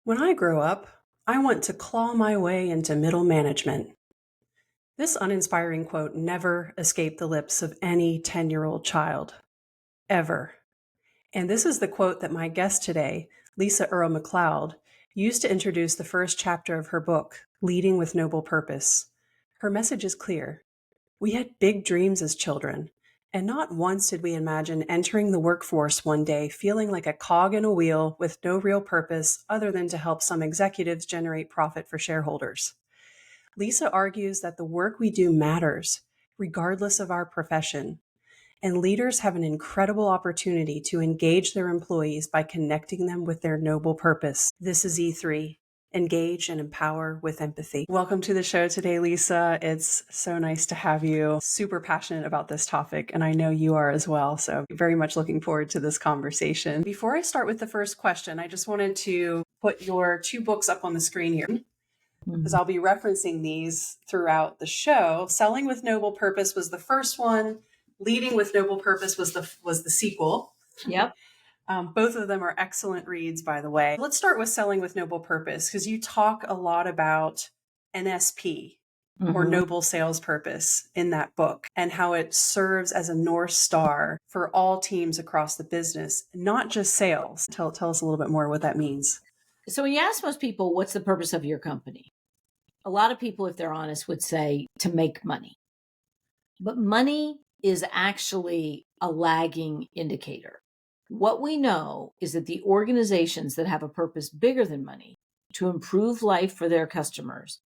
When I grow up, I want to claw my way into middle management. This uninspiring quote never escaped the lips of any 10-year-old child, ever. And this is the quote that my guest today, Lisa Earle McCleod, used to introduce the first chapter of her book, Leading with Noble Purpose. Her message is clear. We had big dreams as children, and not once did we imagine entering the workforce one day feeling like a cog in a wheel with no real purpose other than to help some executives generate profit for shareholders. Lisa argues that the work we do matters, regardless of our profession, and leaders have an incredible opportunity to engage their employees by connecting them with their noble purpose. This is E3. Engage and empower with empathy. Welcome to the show today, Lisa. It's so nice to have you. Super passionate about this topic, and I know you are as well. So very much looking forward to this conversation. Before I start with the first question, I just wanted to put your two books up on the screen here, because I'll be referencing these throughout the show. Selling with Noble Purpose was the first one. Leading with Noble Purpose was the sequel. Yep. Both of them are excellent reads, by the way. Let's start with Selling with Noble Purpose, because you talk a lot about NSP, or Noble Sales Purpose, in that book, and how it serves as a North Star for all teams across the business, not just sales. Tell us a little bit more what that means. So when you ask most people, what's the purpose of your company? A lot of people, if they're honest, would say to make money. But money is actually a lagging indicator. What we know is that the organizations that have a purpose bigger than money to improve life for their customers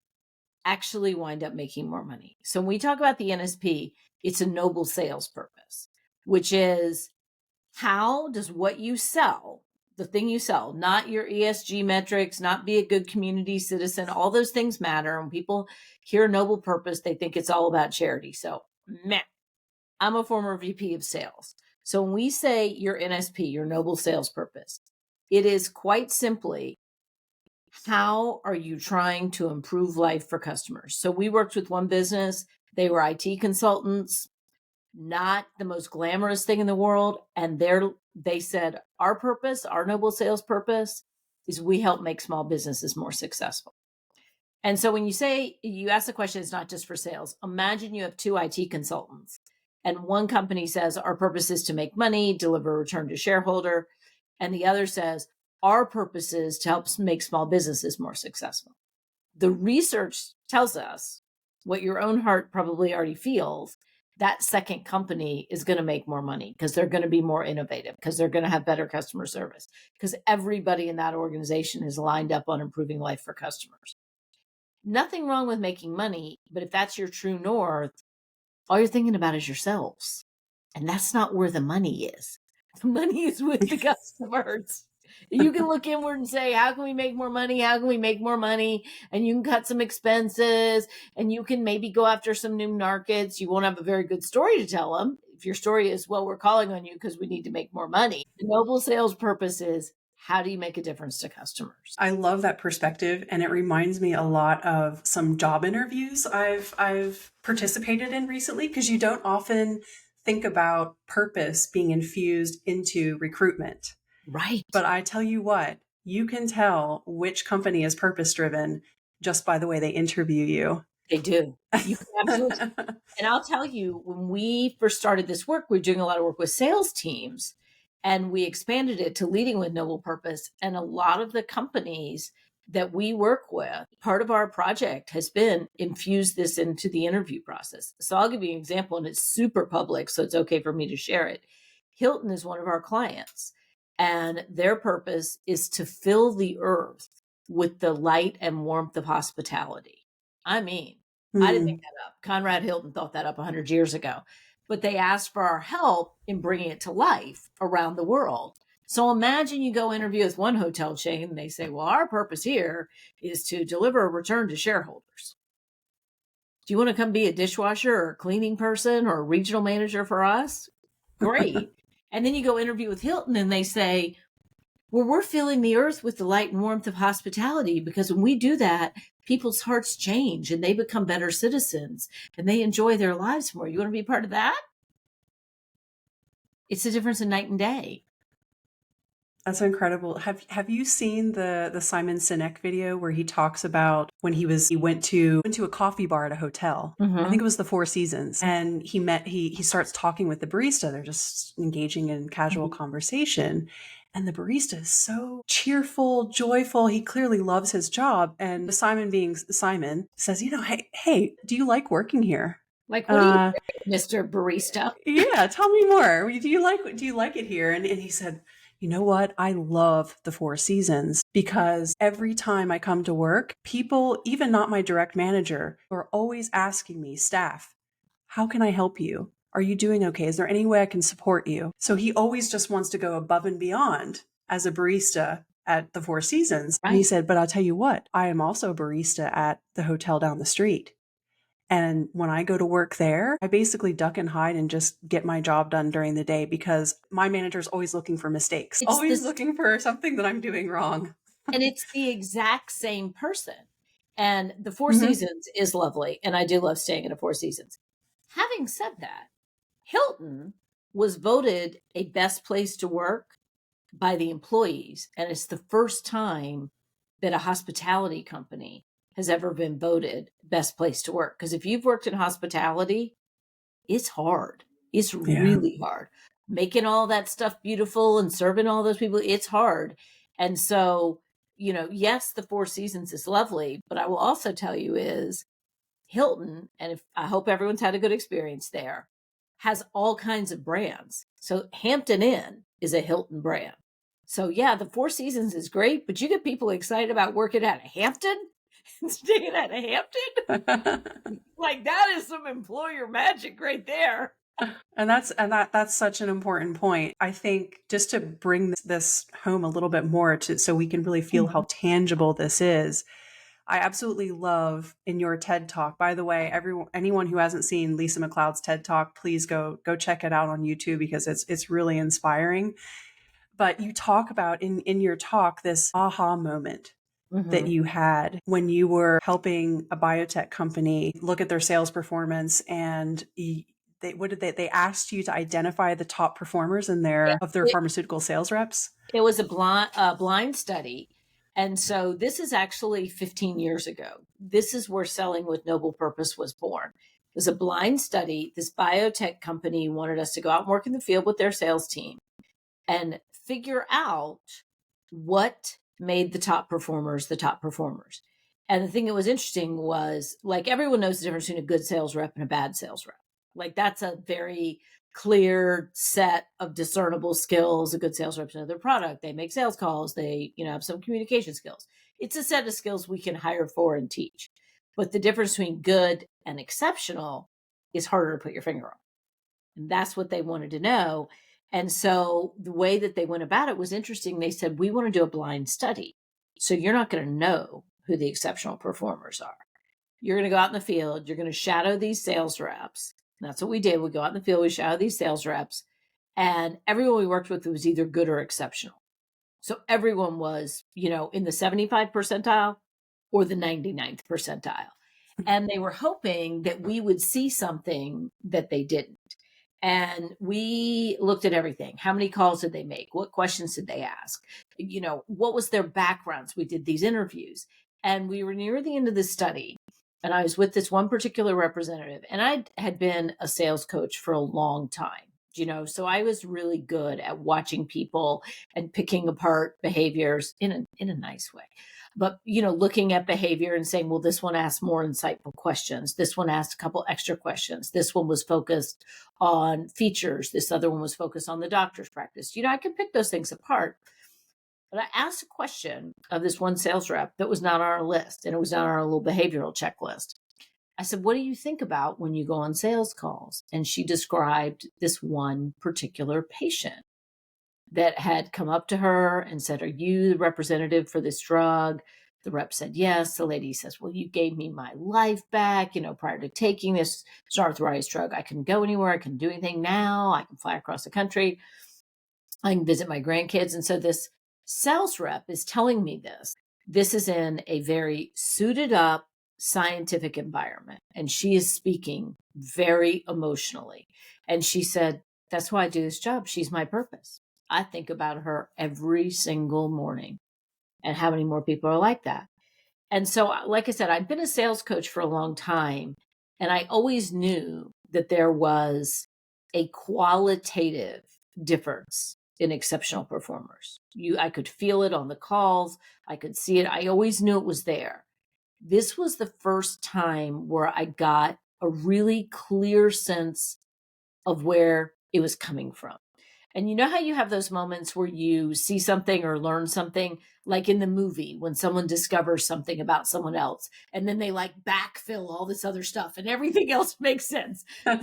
actually wind up making more money. So when we talk about the NSP, it's a noble sales purpose, which is how does what you sell, the thing you sell, not your ESG metrics, not be a good community citizen, all those things matter. When people hear noble purpose, they think it's all about charity. So, I'm a former VP of sales. So when we say your NSP, your noble sales purpose, it is quite simply, how are you trying to improve life for customers? So we worked with one business. They were IT consultants, not the most glamorous thing in the world. And they said, our purpose, our noble sales purpose is we help make small businesses more successful. And so when you ask the question, it's not just for sales. Imagine you have two IT consultants and one company says, our purpose is to make money, deliver a return to shareholder. And the other says, our purpose is to help make small businesses more successful. The research tells us what your own heart probably already feels. That second company is going to make more money because they're going to be more innovative, because they're going to have better customer service, because everybody in that organization is lined up on improving life for customers. Nothing wrong with making money, but if that's your true north, all you're thinking about is yourselves. And that's not where the money is. The money is with the customers. You can look inward and say, how can we make more money? How can we make more money? And you can cut some expenses and you can maybe go after some new markets. You won't have a very good story to tell them. If your story is, well, we're calling on you because we need to make more money. The noble sales purpose is, how do you make a difference to customers? I love that perspective, and it reminds me a lot of some job interviews I've participated in recently, because you don't often think about purpose being infused into recruitment. Right. But I tell you what, you can tell which company is purpose driven just by the way they interview you. They do. You can absolutely. And I'll tell you, when we first started this work, we were doing a lot of work with sales teams. And we expanded it to leading with noble purpose. And a lot of the companies that we work with, part of our project has been infuse this into the interview process. So I'll give you an example, and it's super public, so it's okay for me to share it. Hilton is one of our clients, and their purpose is to fill the earth with the light and warmth of hospitality. I mean, I didn't make that up. Conrad Hilton thought that up 100 years ago. But they asked for our help in bringing it to life around the world. So imagine you go interview with one hotel chain and they say, well, our purpose here is to deliver a return to shareholders. Do you want to come be a dishwasher or a cleaning person or a regional manager for us? Great. And then you go interview with Hilton and they say, well, we're filling the earth with the light and warmth of hospitality, because when we do that, people's hearts change and they become better citizens and they enjoy their lives more. You want to be part of that? It's the difference in night and day. That's incredible. Have you seen the Simon Sinek video where he talks about when he went to a coffee bar at a hotel? I think Mm-hmm. it was the Four Seasons, and he starts talking with the barista. They're just engaging in casual conversation, and the barista is so cheerful, joyful. He clearly loves his job. And Simon, being Simon, says, "Hey, do you like working here?" Like, what do you Uh, think, Mr. Barista? yeah, tell me more. Do you like it here? And he said, you know what? I love the Four Seasons because every time I come to work, people, even not my direct manager, are always asking me, staff, how can I help you? Are you doing okay? Is there any way I can support you? So he always just wants to go above and beyond as a barista at the Four Seasons. And he Right. said, but I'll tell you what, I am also a barista at the hotel down the street. And when I go to work there, I basically duck and hide and just get my job done during the day because my manager's always looking for mistakes, It's always this, looking for something that I'm doing wrong. and it's the exact same person. And the Four Hmm. Seasons is lovely, and I do love staying at a Four Seasons. Having said that, Hilton was voted a best place to work by the employees, and it's the first time that a hospitality company has ever been voted best place to work. Because if you've worked in hospitality, it's hard. It's Yeah. really hard. Making all that stuff beautiful and serving all those people, it's hard. And so, yes, the Four Seasons is lovely, but I will also tell you is Hilton, and if I hope everyone's had a good experience there, has all kinds of brands. So Hampton Inn is a Hilton brand. So yeah, the Four Seasons is great, but you get people excited about working at a Hampton and staying at a Hampton. Like that is some employer magic right there. And that's such an important point. I think just to bring this home a little bit more so we can really feel Mhm. how tangible this is. I absolutely love in your TED Talk. By the way, anyone who hasn't seen Lisa McCleod's TED Talk, please go check it out on YouTube because it's really inspiring. But you talk about in your talk this aha moment that Mhm. you had when you were helping a biotech company look at their sales performance, and they asked you to identify the top performers in Yeah. their pharmaceutical sales reps. It was a blind study. And so this is actually 15 years ago. This is where Selling with Noble Purpose was born. It was a blind study. This biotech company wanted us to go out and work in the field with their sales team and figure out what made the top performers the top performers. And the thing that was interesting was like everyone knows the difference between a good sales rep and a bad sales rep. Like that's a very clear set of discernible skills. A good sales reps know their product. They make sales calls. They, have some communication skills. It's a set of skills we can hire for and teach. But the difference between good and exceptional is harder to put your finger on. And that's what they wanted to know. And so the way that they went about it was interesting. They said, we want to do a blind study. So you're not going to know who the exceptional performers are. You're going to go out in the field. You're going to shadow these sales reps. And that's what we did. We go out in the field, we shadow these sales reps. And everyone we worked with was either good or exceptional. So everyone was, in the 75 percentile or the 99th percentile. And they were hoping that we would see something that they didn't. And we looked at everything. How many calls did they make? What questions did they ask? What was their backgrounds? We did these interviews and we were near the end of the study. And I was with this one particular representative, and I had been a sales coach for a long time, so I was really good at watching people and picking apart behaviors in a nice way. But, looking at behavior and saying, well, this one asked more insightful questions. This one asked a couple extra questions. This one was focused on features. This other one was focused on the doctor's practice. I can pick those things apart. But I asked a question of this one sales rep that was not on our list, and it was on our little behavioral checklist. I said, what do you think about when you go on sales calls? And she described this one particular patient that had come up to her and said, are you the representative for this drug? The rep said, yes. The lady says, well, you gave me my life back, prior to taking this arthritis drug. I can go anywhere. I can do anything now. I can fly across the country. I can visit my grandkids. And so this sales rep is telling me this. This is in a very suited up scientific environment. And she is speaking very emotionally. And she said, that's why I do this job. She's my purpose. I think about her every single morning, and how many more people are like that. And so, like I said, I'd been a sales coach for a long time, and I always knew that there was a qualitative difference in exceptional performers. I could feel it on the calls. I could see it. I always knew it was there. This was the first time where I got a really clear sense of where it was coming from. And you know how you have those moments where you see something or learn something, like in the movie when someone discovers something about someone else and then they like backfill all this other stuff and everything else makes sense. Do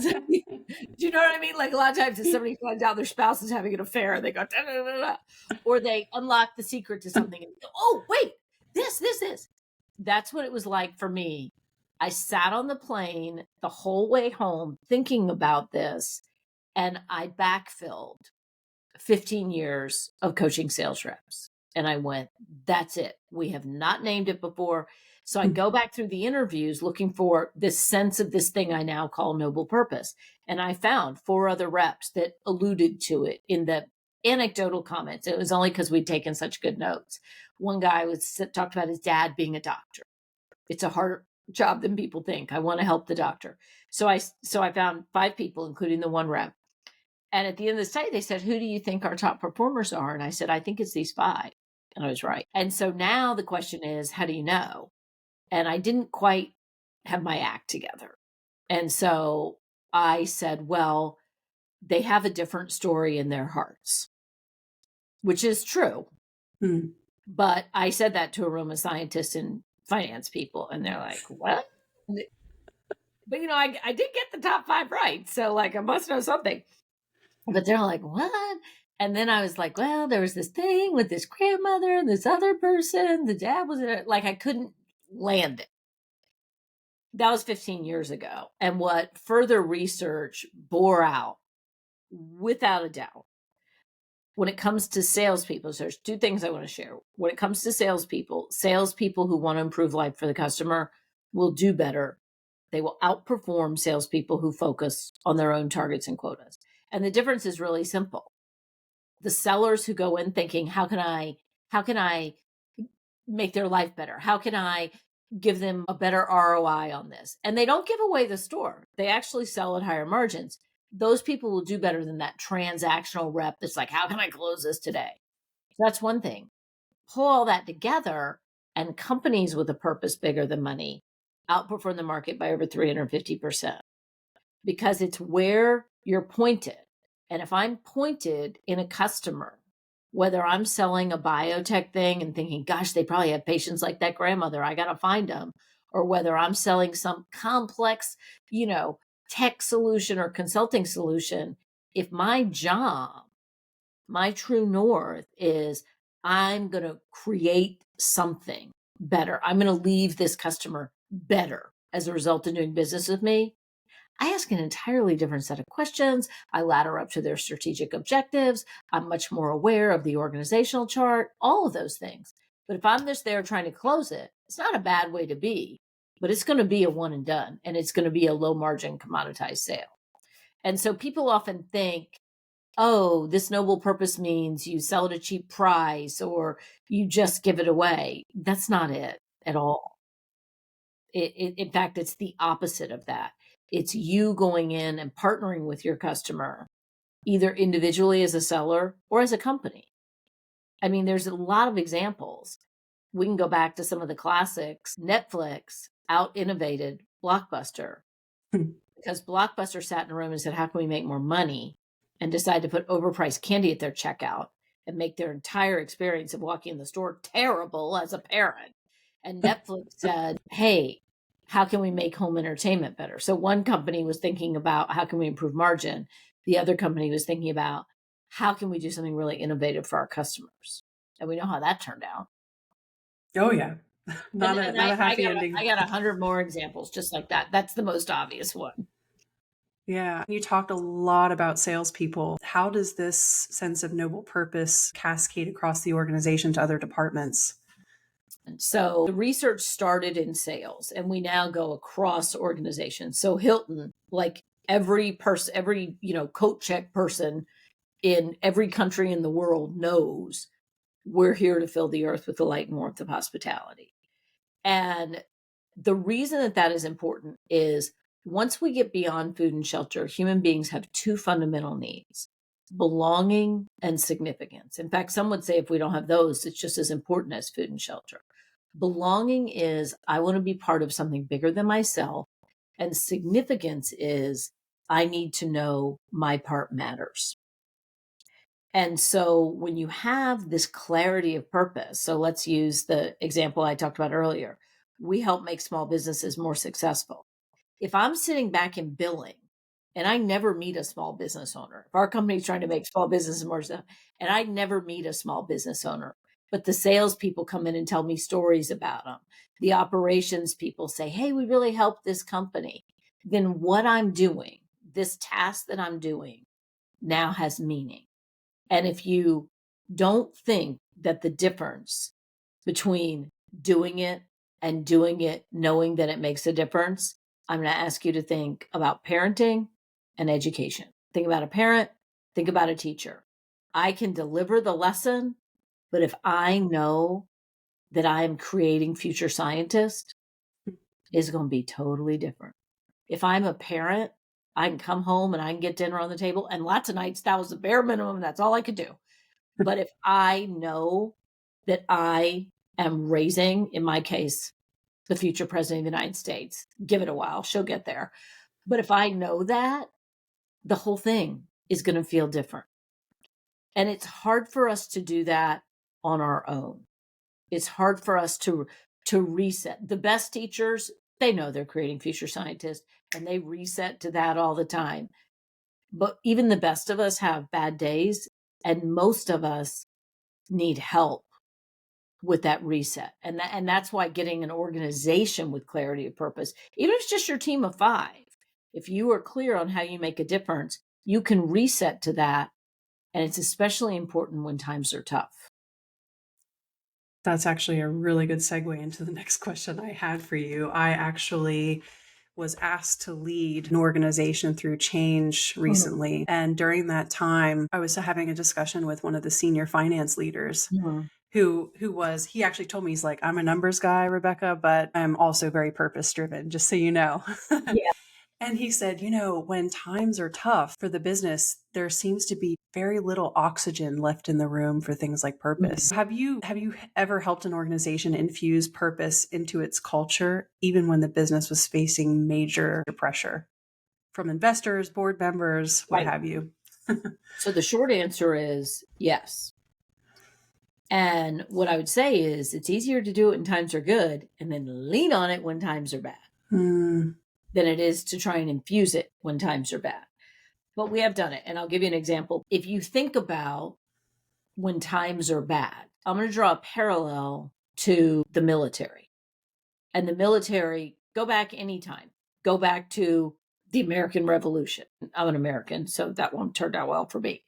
you know what I mean? Like a lot of times if somebody finds out their spouse is having an affair, they go, da, da, da, da, or they unlock the secret to something and go, oh, wait, this. That's what it was like for me. I sat on the plane the whole way home thinking about this, and I backfilled 15 years of coaching sales reps. And I went, that's it. We have not named it before. So I go back through the interviews looking for this sense of this thing I now call noble purpose. And I found 4 other reps that alluded to it in the anecdotal comments. It was only because we'd taken such good notes. One guy talked about his dad being a doctor. It's a harder job than people think. I want to help the doctor. So I found 5 people, including the one rep. And at the end of the study, they said, who do you think our top performers are? And I said, I think it's these 5. And I was right. And so now the question is, how do you know? And I didn't quite have my act together. And so I said, well, they have a different story in their hearts, which is true. Mm. But I said that to a room of scientists and finance people, and they're like, what? But, I did get the top 5 right. So like, I must know something. But they're like, what? And then I was like, well, there was this thing with this grandmother and this other person. The dad was like, I couldn't land it. That was 15 years ago. And what further research bore out, without a doubt, when it comes to salespeople, so there's 2 things I want to share. When it comes to salespeople who want to improve life for the customer will do better. They will outperform salespeople who focus on their own targets and quotas. And the difference is really simple. The sellers who go in thinking, how can I make their life better? How can I give them a better ROI on this? And they don't give away the store. They actually sell at higher margins. Those people will do better than that transactional rep that's like, how can I close this today? So that's one thing. Pull all that together, and companies with a purpose bigger than money outperform the market by over 350%, because it's where you're pointed. And if I'm pointed in a customer, whether I'm selling a biotech thing and thinking, gosh, they probably have patients like that grandmother, I got to find them, or whether I'm selling some complex, tech solution or consulting solution, if my job, my true north is I'm going to create something better, I'm going to leave this customer better as a result of doing business with me, I ask an entirely different set of questions. I ladder up to their strategic objectives. I'm much more aware of the organizational chart, all of those things. But if I'm just there trying to close it, it's not a bad way to be, but it's going to be a one and done, and it's going to be a low margin commoditized sale. And so people often think, oh, this noble purpose means you sell at a cheap price or you just give it away. That's not it at all. In fact, it's the opposite of that. It's you going in and partnering with your customer, either individually as a seller or as a company. I mean, there's a lot of examples. We can go back to some of the classics. Netflix out innovated Blockbuster because Blockbuster sat in a room and said, how can we make more money? And decided to put overpriced candy at their checkout and make their entire experience of walking in the store terrible as a parent. And Netflix said, hey, how can we make home entertainment better? So one company was thinking about how can we improve margin? The other company was thinking about how can we do something really innovative for our customers? And we know how that turned out. Oh, yeah. Not a happy ending. I got 100 more examples just like that. That's the most obvious one. Yeah. You talked a lot about salespeople. How does this sense of noble purpose cascade across the organization to other departments? And so the research started in sales, and we now go across organizations. So Hilton, like every person, every coat check person in every country in the world knows we're here to fill the earth with the light and warmth of hospitality. And the reason that that is important is once we get beyond food and shelter, human beings have two fundamental needs: belonging and significance. In fact, some would say if we don't have those, it's just as important as food and shelter. Belonging is I want to be part of something bigger than myself. And significance is I need to know my part matters. And so when you have this clarity of purpose, so let's use the example I talked about earlier. We help make small businesses more successful. If I'm sitting back in billing and I never meet a small business owner, if our company's trying to make small businesses more stuff, and I never meet a small business owner, but the salespeople come in and tell me stories about them, the operations people say, hey, we really helped this company, then what I'm doing, this task that I'm doing now has meaning. And if you don't think that the difference between doing it and doing it knowing that it makes a difference, I'm going to ask you to think about parenting and education. Think about a parent, think about a teacher. I can deliver the lesson, but if I know that I am creating future scientists, it's going to be totally different. If I'm a parent, I can come home and I can get dinner on the table. And lots of nights, that was the bare minimum. That's all I could do. But if I know that I am raising, in my case, the future president of the United States, give it a while, she'll get there. But if I know that, the whole thing is going to feel different. And it's hard for us to do that on our own. It's hard for us to reset. The best teachers, they know they're creating future scientists and they reset to that all the time. But even the best of us have bad days, and most of us need help with that reset. And that's why getting an organization with clarity of purpose, even if it's just your team of 5, if you are clear on how you make a difference, you can reset to that. And it's especially important when times are tough. That's actually a really good segue into the next question I had for you. I actually was asked to lead an organization through change recently. And during that time, I was having a discussion with one of the senior finance leaders who he actually told me, he's like, I'm a numbers guy, Rebecca, but I'm also very purpose driven, just so you know. Yeah. And he said, when times are tough for the business, there seems to be very little oxygen left in the room for things like purpose. Have you ever helped an organization infuse purpose into its culture, even when the business was facing major pressure from investors, board members, what have you? So the short answer is yes. And what I would say is it's easier to do it when times are good and then lean on it when times are bad than it is to try and infuse it when times are bad. But we have done it. And I'll give you an example. If you think about when times are bad, I'm going to draw a parallel to the military. And the military, go back anytime. Go back to the American Revolution. I'm an American, so that won't turn out well for me.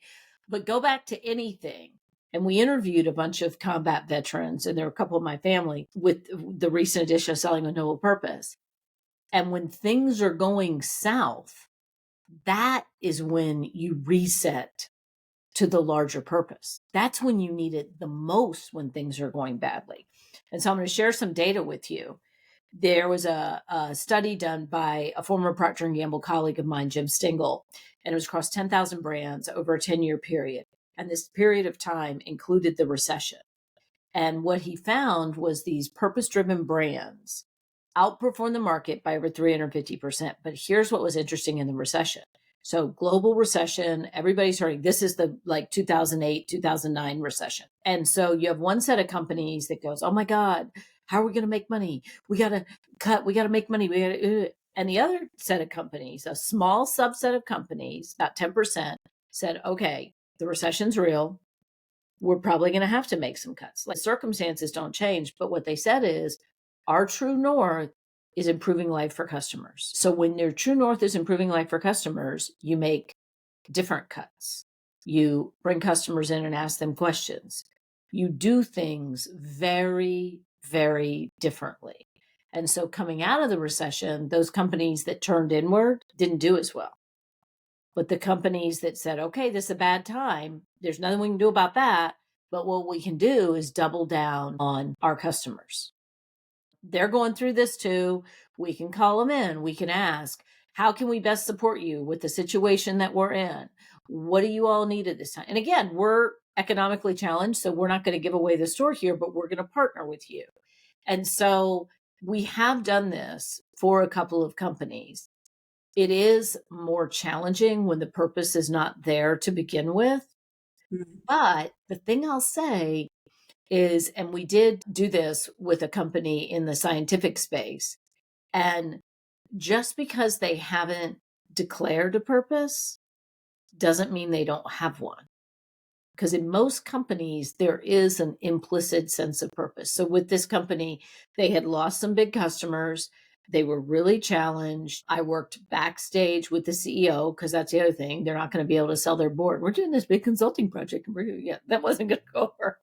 But go back to anything. And we interviewed a bunch of combat veterans, and there were a couple of my family with the recent edition of Selling with Noble Purpose. And when things are going south, that is when you reset to the larger purpose. That's when you need it the most when things are going badly. And so I'm going to share some data with you. There was a study done by a former Procter & Gamble colleague of mine, Jim Stingle, and it was across 10,000 brands over a 10-year period. And this period of time included the recession. And what he found was these purpose-driven brands outperformed the market by over 350%. But here's what was interesting in the recession. So global recession, everybody's hearing this is the 2008, 2009 recession. And so you have one set of companies that goes, oh my God, how are we going to make money? We got to cut, we got to make money. And the other set of companies, a small subset of companies, about 10%, said, okay, the recession's real. We're probably going to have to make some cuts. Circumstances don't change. But what they said is our true north is improving life for customers. So when your true north is improving life for customers, you make different cuts. You bring customers in and ask them questions. You do things very, very differently. And so coming out of the recession, those companies that turned inward didn't do as well. But the companies that said, okay, this is a bad time, there's nothing we can do about that. But what we can do is double down on our customers. They're going through this too. We can call them in. We can ask, how can we best support you with the situation that we're in? What do you all need at this time? And again, we're economically challenged, so we're not going to give away the store here, but we're going to partner with you. And so we have done this for a couple of companies. It is more challenging when the purpose is not there to begin with. But the thing I'll say is, and we did do this with a company in the scientific space, and just because they haven't declared a purpose doesn't mean they don't have one. Because in most companies, there is an implicit sense of purpose. So with this company, they had lost some big customers. They were really challenged. I worked backstage with the CEO because that's the other thing. They're not going to be able to sell their board. We're doing this big consulting project. Yeah, that wasn't going to go over.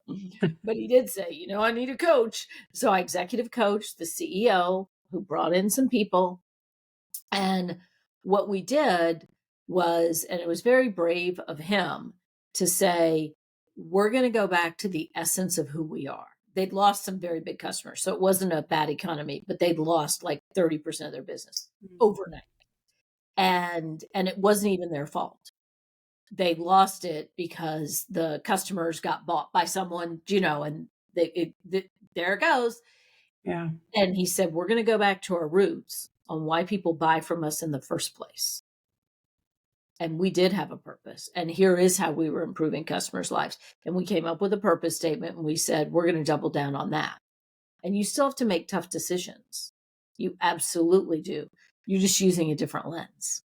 But he did say, I need a coach. So I executive coached the CEO who brought in some people. And what we did was, and it was very brave of him to say, we're going to go back to the essence of who we are. They'd lost some very big customers. So it wasn't a bad economy, but they'd lost like 30% of their business overnight. And it wasn't even their fault. They lost it because the customers got bought by someone, and there it goes. Yeah. And he said, we're going to go back to our roots on why people buy from us in the first place. And we did have a purpose. And here is how we were improving customers' lives. And we came up with a purpose statement and we said, we're going to double down on that. And you still have to make tough decisions. You absolutely do. You're just using a different lens.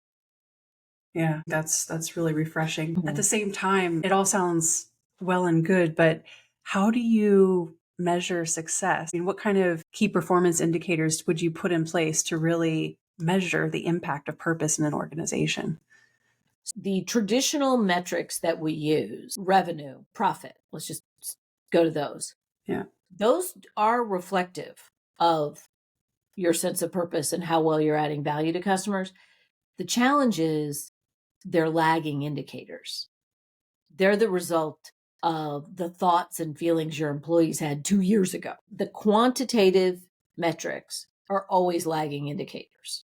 Yeah, that's really refreshing. At the same time, it all sounds well and good, but how do you measure success? I mean, what kind of key performance indicators would you put in place to really measure the impact of purpose in an organization? The traditional metrics that we use, revenue, profit, let's just go to those. Yeah. Those are reflective of your sense of purpose and how well you're adding value to customers. The challenge is they're lagging indicators. They're the result of the thoughts and feelings your employees had 2 years ago. The quantitative metrics are always lagging indicators.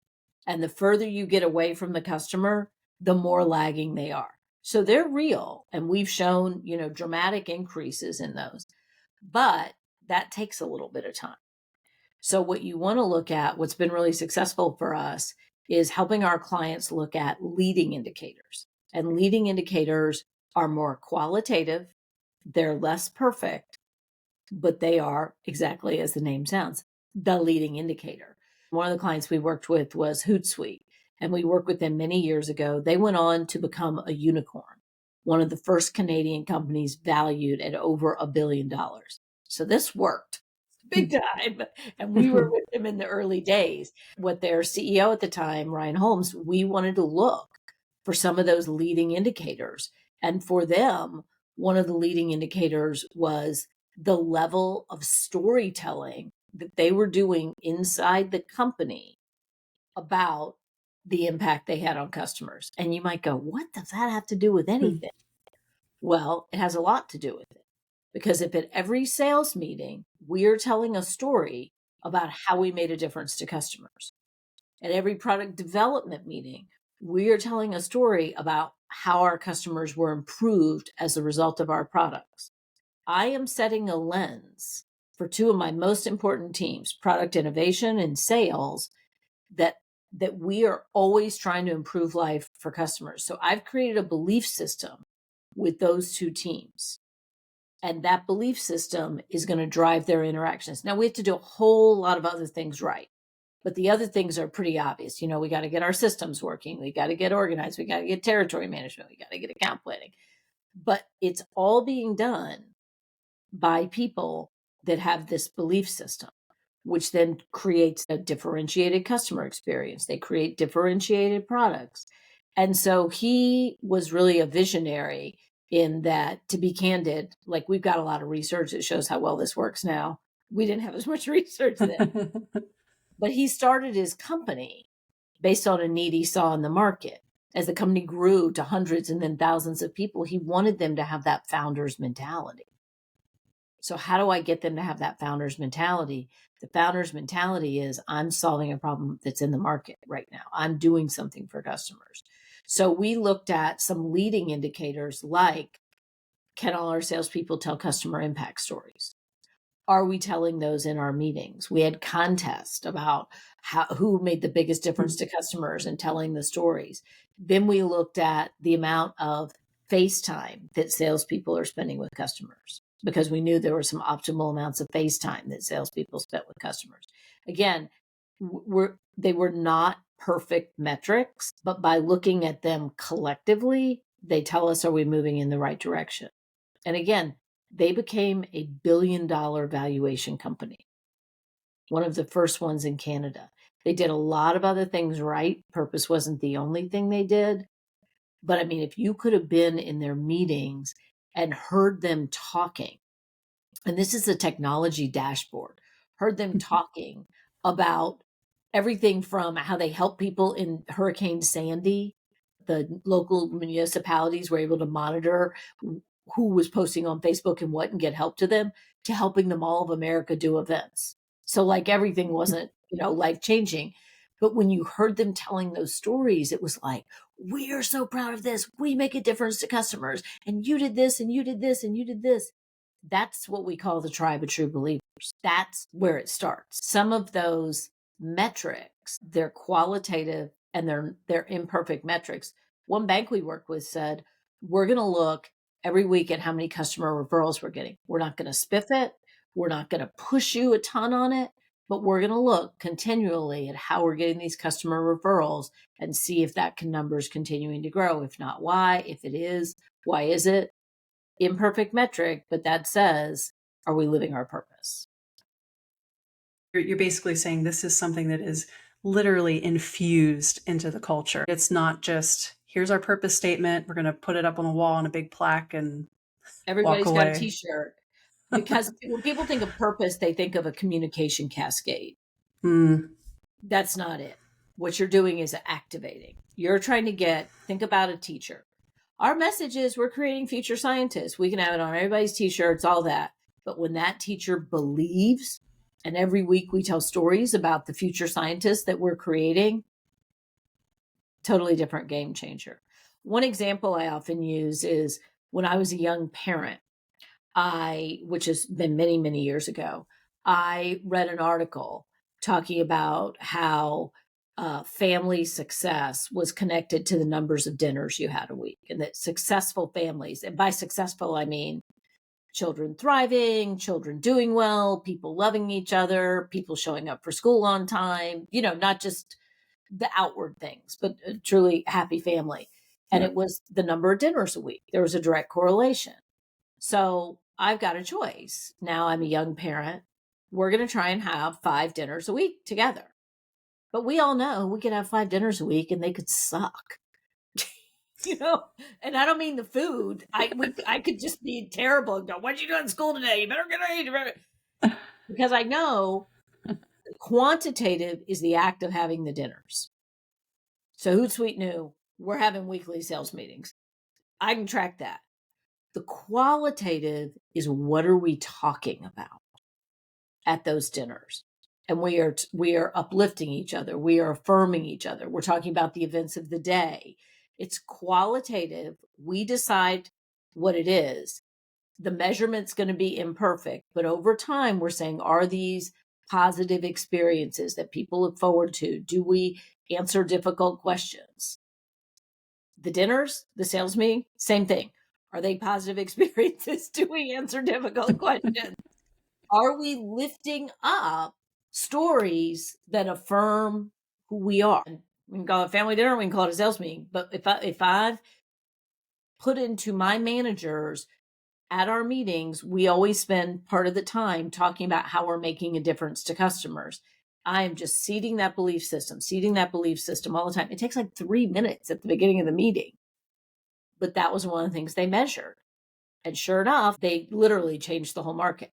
And the further you get away from the customer, the more lagging they are. So they're real. And we've shown, dramatic increases in those. But that takes a little bit of time. So what you want to look at, what's been really successful for us, is helping our clients look at leading indicators. And leading indicators are more qualitative. They're less perfect, but they are, exactly as the name sounds, the leading indicator. One of the clients we worked with was Hootsuite, and we worked with them many years ago. They went on to become a unicorn, one of the first Canadian companies valued at over $1 billion. So this worked big time. And we were with them in the early days. With their CEO at the time, Ryan Holmes, we wanted to look for some of those leading indicators. And for them, one of the leading indicators was the level of storytelling that they were doing inside the company about the impact they had on customers. And you might go, what does that have to do with anything? Well, it has a lot to do with it. Because if at every sales meeting, we're telling a story about how we made a difference to customers. At every product development meeting, we are telling a story about how our customers were improved as a result of our products. I am setting a lens for two of my most important teams, product innovation and sales, that we are always trying to improve life for customers. So I've created a belief system with those two teams. And that belief system is going to drive their interactions. Now, we have to do a whole lot of other things right. But the other things are pretty obvious. We got to get our systems working. We got to get organized. We got to get territory management. We got to get account planning. But it's all being done by people that have this belief system, which then creates a differentiated customer experience. They create differentiated products. And so he was really a visionary in that, to be candid, like, we've got a lot of research that shows how well this works now. We didn't have as much research then. But he started his company based on a need he saw in the market. As the company grew to hundreds and then thousands of people, he wanted them to have that founder's mentality. So how do I get them to have that founder's mentality? The founder's mentality is, I'm solving a problem that's in the market right now. I'm doing something for customers. So we looked at some leading indicators like, can all our salespeople tell customer impact stories? Are we telling those in our meetings? We had contests about who made the biggest difference to customers and telling the stories. Then we looked at the amount of face time that salespeople are spending with customers, because we knew there were some optimal amounts of face time that salespeople spent with customers. Again, they were not perfect metrics, but by looking at them collectively, they tell us, are we moving in the right direction? And again, they became a $1 billion valuation company, one of the first ones in Canada. They did a lot of other things right. Purpose wasn't the only thing they did. But I mean, if you could have been in their meetings and heard them talking, and this is a technology dashboard, heard them talking about everything from how they help people in Hurricane Sandy. The local municipalities were able to monitor who was posting on Facebook and what and get help to them, to helping the Mall of America do events. So like everything wasn't, life changing. But when you heard them telling those stories, it was like, we are so proud of this. We make a difference to customers. And you did this and you did this and you did this. That's what we call the tribe of true believers. That's where it starts. Some of those metrics, they're qualitative and they're imperfect metrics. One bank we worked with said, we're going to look every week at how many customer referrals we're getting. We're not going to spiff it. We're not going to push you a ton on it, but we're going to look continually at how we're getting these customer referrals and see if that number is continuing to grow. If not, why? If it is, why is it? Imperfect metric, but that says, are we living our purpose? You're basically saying this is something that is literally infused into the culture. It's not just, here's our purpose statement, we're going to put it up on a wall on a big plaque and everybody's walk got a away. t-shirt. Because when people think of purpose, they think of a communication cascade. That's not it. What you're doing is activating. You're trying to think about a teacher. Our message is, we're creating future scientists. We can have it on everybody's t-shirts, all that. But when that teacher believes, and every week we tell stories about the future scientists that we're creating, totally different game changer. One example I often use is when I was a young parent, which has been many, many years ago, I read an article talking about how family success was connected to the numbers of dinners you had a week, and that successful families, and by successful, I mean children thriving, children doing well, people loving each other, people showing up for school on time, not just the outward things, but a truly happy family. And it was the number of dinners a week. There was a direct correlation. So I've got a choice. Now I'm a young parent. We're going to try and have 5 dinners a week together. But we all know we could have 5 dinners a week and they could suck. And I don't mean the food. I could just be terrible and go, what'd you do in school today? You better get ready. Because I know quantitative is the act of having the dinners. So Hootsuite knew we're having weekly sales meetings. I can track that. The qualitative is, what are we talking about at those dinners? And we are uplifting each other. We are affirming each other. We're talking about the events of the day. It's qualitative. We decide what it is. The measurement's going to be imperfect, but over time we're saying, are these positive experiences that people look forward to? Do we answer difficult questions? The dinners, the sales meeting, same thing. Are they positive experiences? Do we answer difficult questions? Are we lifting up stories that affirm who we are? We can call it family dinner, we can call it a sales meeting. But if I've put into my managers at our meetings, we always spend part of the time talking about how we're making a difference to customers. I am just seeding that belief system all the time. It takes like 3 minutes at the beginning of the meeting. But that was one of the things they measured. And sure enough, they literally changed the whole market.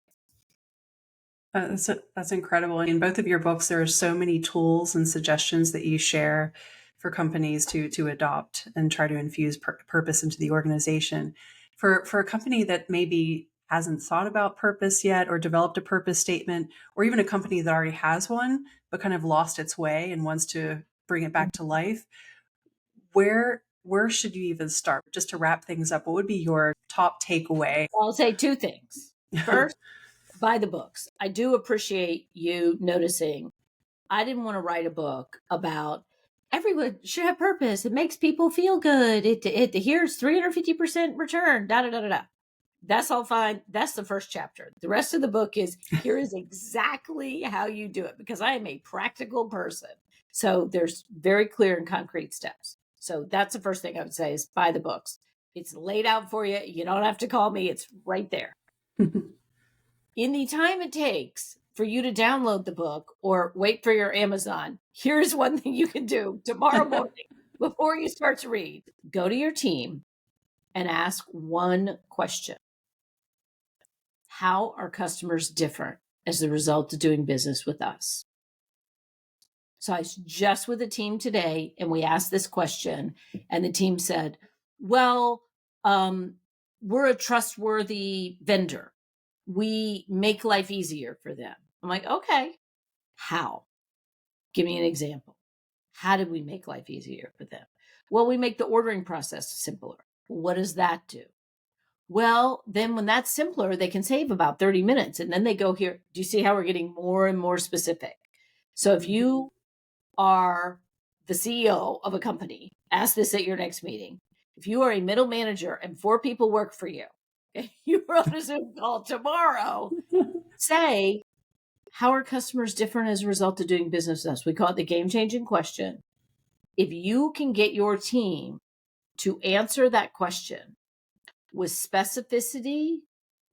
That's incredible. In both of your books, there are so many tools and suggestions that you share for companies to adopt and try to infuse purpose into the organization. For a company that maybe hasn't thought about purpose yet or developed a purpose statement, or even a company that already has one but kind of lost its way and wants to bring it back to life, where should you even start? Just to wrap things up, what would be your top takeaway? I'll say two things. First, buy the books. I do appreciate you noticing. I didn't want to write a book about everyone should have purpose. It makes people feel good. It here's 350% return. Da da da da da. That's all fine. That's the first chapter. The rest of the book is here is exactly how you do it, because I am a practical person. So there's very clear and concrete steps. So that's the first thing I would say is buy the books. It's laid out for you. You don't have to call me. It's right there. In the time it takes for you to download the book or wait for your Amazon, here's one thing you can do tomorrow morning before you start to read. Go to your team and ask one question. How are customers different as a result of doing business with us? So I was just with a team today and we asked this question and the team said, well, we're a trustworthy vendor. We make life easier for them. I'm like, okay, how? Give me an example. How did we make life easier for them? Well, we make the ordering process simpler. What does that do? Well, then when that's simpler, they can save about 30 minutes. And then they go here. Do you see how we're getting more and more specific? So if you are the CEO of a company, ask this at your next meeting. If you are a middle manager and 4 people work for you, and you are on a Zoom call tomorrow, say, how are customers different as a result of doing business with us? We call it the game-changing question. If you can get your team to answer that question with specificity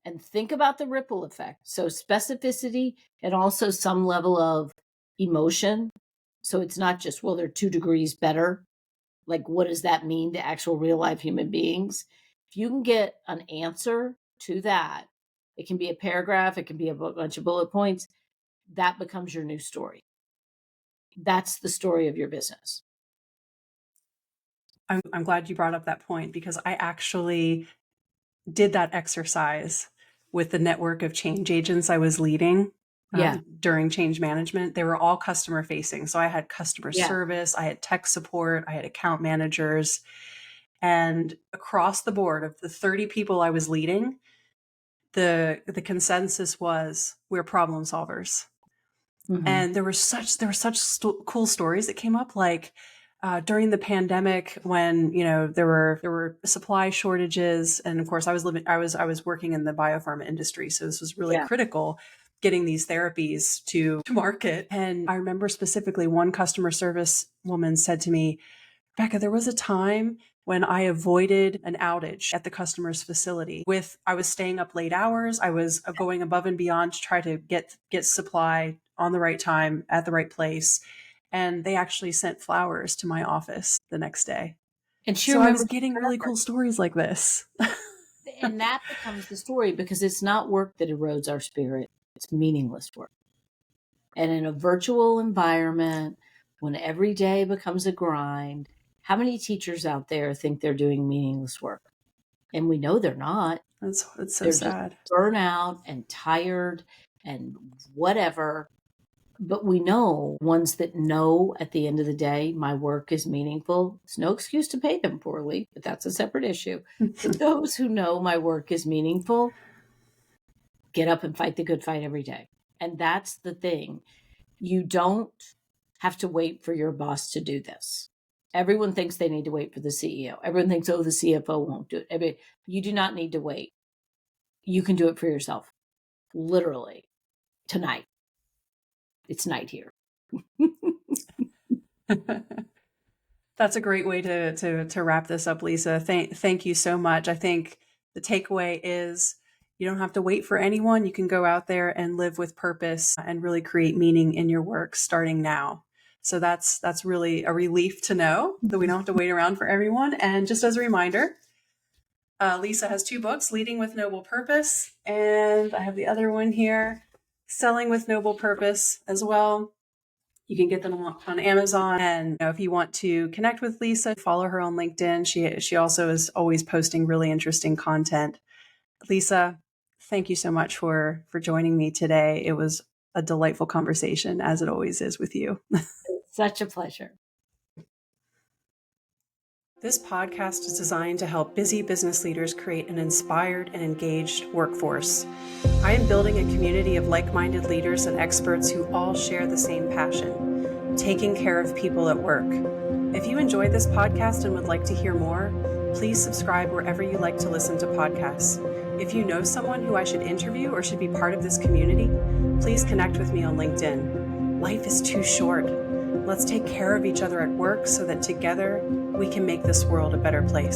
and think about the ripple effect. So specificity and also some level of emotion. So it's not just, well, they're 2 degrees better. Like, what does that mean to actual real life human beings? If you can get an answer to that, it can be a paragraph, it can be a bunch of bullet points, that becomes your new story. That's the story of your business. I'm glad you brought up that point, because I actually did that exercise with the network of change agents I was leading during change management. They were all customer facing. So I had customer service, I had tech support, I had account managers, and across the board of the 30 people I was leading, the consensus was we're problem solvers. Mm-hmm. And there were such cool stories that came up, like during the pandemic when there were supply shortages, and of course I was working in the biopharma industry, so this was really critical, getting these therapies to market. And I remember specifically one customer service woman said to me, Rebecca, there was a time when I avoided an outage at the customer's facility. I was staying up late hours. I was going above and beyond to try to get supply on the right time at the right place. And they actually sent flowers to my office the next day. And so I was getting really cool stories like this. And that becomes the story, because it's not work that erodes our spirit. It's meaningless work. And in a virtual environment, when every day becomes a grind, how many teachers out there think they're doing meaningless work? And we know they're not. It's so they're sad. Just burnout and tired and whatever. But we know ones that know at the end of the day, my work is meaningful. It's no excuse to pay them poorly, but that's a separate issue. But those who know my work is meaningful, get up and fight the good fight every day. And that's the thing. You don't have to wait for your boss to do this. Everyone thinks they need to wait for the CEO. Everyone thinks, oh, the CFO won't do it. You do not need to wait. You can do it for yourself. Literally. Tonight. It's night here. That's a great way to wrap this up, Lisa. Thank you so much. I think the takeaway is you don't have to wait for anyone. You can go out there and live with purpose and really create meaning in your work starting now. So that's really a relief to know that we don't have to wait around for everyone. And just as a reminder, Lisa has 2 books, Leading with Noble Purpose, and I have the other one here, Selling with Noble Purpose as well. You can get them on Amazon. And if you want to connect with Lisa, follow her on LinkedIn. She also is always posting really interesting content. Lisa, thank you so much for joining me today. It was a delightful conversation, as it always is with you. Such a pleasure. This podcast is designed to help busy business leaders create an inspired and engaged workforce. I am building a community of like-minded leaders and experts who all share the same passion, taking care of people at work. If you enjoyed this podcast and would like to hear more, please subscribe wherever you like to listen to podcasts. If you know someone who I should interview or should be part of this community, please connect with me on LinkedIn. Life is too short. Let's take care of each other at work so that together we can make this world a better place.